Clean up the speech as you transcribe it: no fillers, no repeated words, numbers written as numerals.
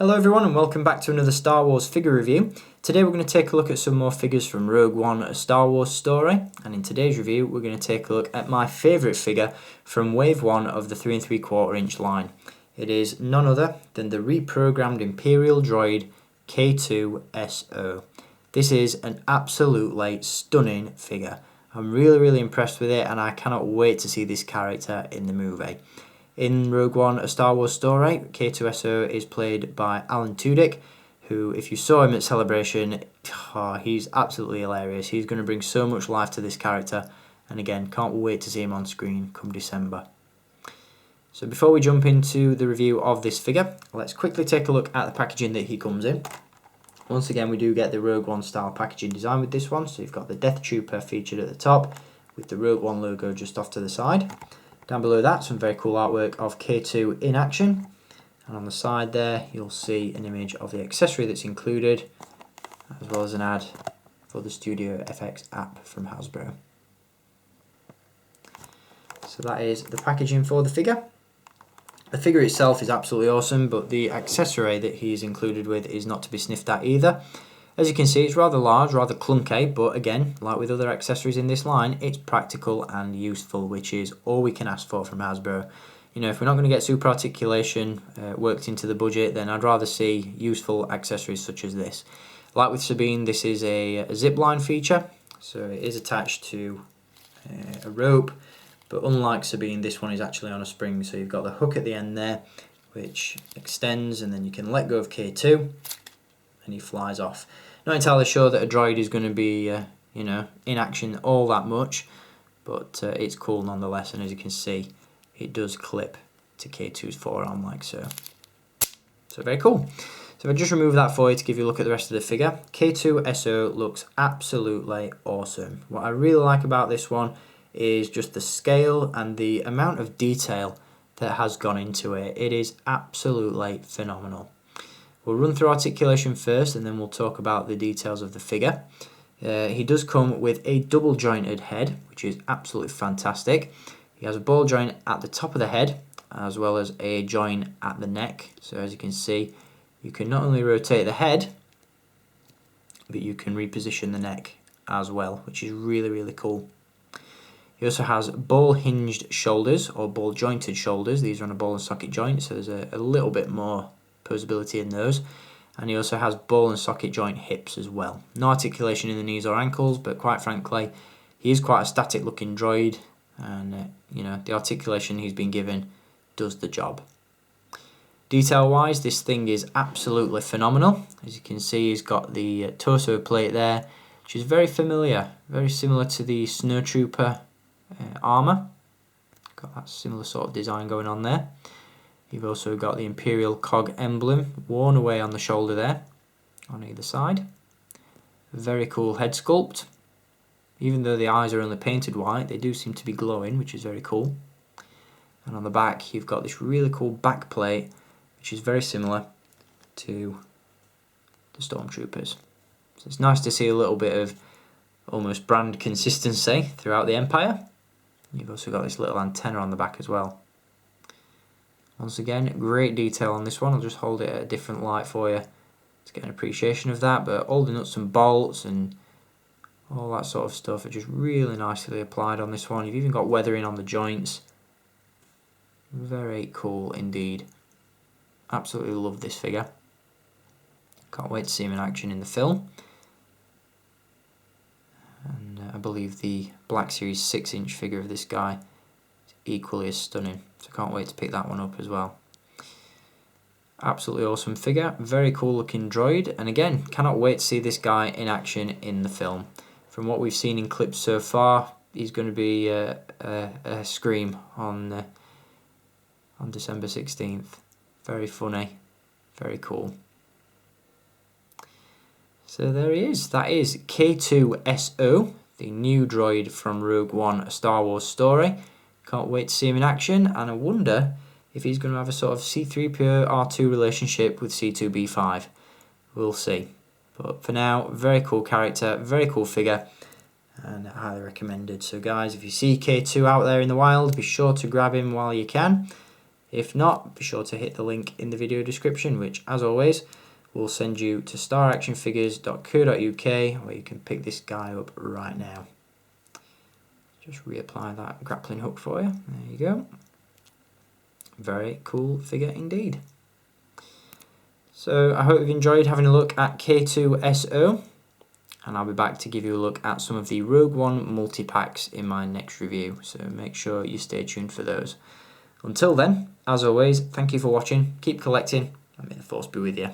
Hello everyone and welcome back to another Star Wars figure review. Today we're going to take a look at some more figures from Rogue One, a Star Wars story, and in today's review we're going to take a look at my favourite figure from Wave 1 of the 3 3/4 inch line. It is none other than the reprogrammed Imperial droid K-2SO. This is an absolutely stunning figure. I'm really impressed with it and I cannot wait to see this character in the movie. In Rogue One, a Star Wars story, K-2SO is played by Alan Tudyk, who, if you saw him at Celebration, he's absolutely hilarious. He's going to bring so much life to this character, and again, can't wait to see him on screen come December. So before we jump into the review of this figure, let's quickly take a look at the packaging that he comes in. Once again, we do get the Rogue One style packaging design with this one, so you've got the Death Trooper featured at the top, with the Rogue One logo just off to the side. Down below that, some very cool artwork of K2 in action, and on the side there you'll see an image of the accessory that's included, as well as an ad for the Studio FX app from Hasbro. So that is the packaging for the figure. The figure itself is absolutely awesome, but the accessory that he's included with is not to be sniffed at either. As you can see, it's rather large, rather clunky, but again, like with other accessories in this line, it's practical and useful, which is all we can ask for from Hasbro. You know, if we're not going to get super articulation worked into the budget, then I'd rather see useful accessories such as this. Like with Sabine, this is a zipline feature, so it is attached to a rope, but unlike Sabine, this one is actually on a spring, so you've got the hook at the end there, which extends, and then you can let go of K2, and he flies off. Not entirely sure that a droid is going to be, in action all that much, but it's cool nonetheless. And as you can see, it does clip to K2's forearm like so. So very cool. So if I just remove that for you to give you a look at the rest of the figure, K-2SO looks absolutely awesome. What I really like about this one is just the scale and the amount of detail that has gone into it. It is absolutely phenomenal. We'll run through articulation first and then we'll talk about the details of the figure. He does come with a double jointed head, which is absolutely fantastic. He has a ball joint at the top of the head as well as a joint at the neck. So as you can see, you can not only rotate the head, but you can reposition the neck as well, which is really cool. He also has ball hinged shoulders or ball jointed shoulders. These are on a ball and socket joint, so there's a little bit more posability in those, and he also has ball and socket joint hips as well. No articulation in the knees or ankles, but quite frankly he is quite a static looking droid, and the articulation he's been given does the job. Detail wise, this thing is absolutely phenomenal. As you can see, he's got the torso plate there, which is very familiar, very similar to the Snowtrooper armour. Got that similar sort of design going on there. You've also got the Imperial cog emblem worn away on the shoulder there, on either side. Very cool head sculpt. Even though the eyes are only painted white, they do seem to be glowing, which is very cool. And on the back, you've got this really cool back plate, which is very similar to the Stormtroopers. So it's nice to see a little bit of almost brand consistency throughout the Empire. You've also got this little antenna on the back as well. Once again, great detail on this one. I'll just hold it at a different light for you to get an appreciation of that. But all the nuts and bolts and all that sort of stuff are just really nicely applied on this one. You've even got weathering on the joints. Very cool indeed. Absolutely love this figure. Can't wait to see him in action in the film. And I believe the Black Series 6-inch figure of this guy is equally as stunning. So I can't wait to pick that one up as well. Absolutely awesome figure, very cool looking droid, and again, cannot wait to see this guy in action in the film. From what we've seen in clips so far, he's going to be a scream on December 16th. Very funny, very cool. So there he is. That is K-2SO, the new droid from Rogue One, a Star Wars story. Can't wait to see him in action, and I wonder if he's going to have a sort of C-3PO R2 relationship with C2B5. We'll see. But for now, very cool character, very cool figure, and highly recommended. So guys, if you see K2 out there in the wild, be sure to grab him while you can. If not, be sure to hit the link in the video description, which as always will send you to staractionfigures.co.uk, where you can pick this guy up right now. Just reapply that grappling hook for you. There you go. Very cool figure indeed. So I hope you've enjoyed having a look at K-2SO, and I'll be back to give you a look at some of the Rogue One multi-packs in my next review, so make sure you stay tuned for those. Until then, as always, thank you for watching, keep collecting, and may the Force be with you.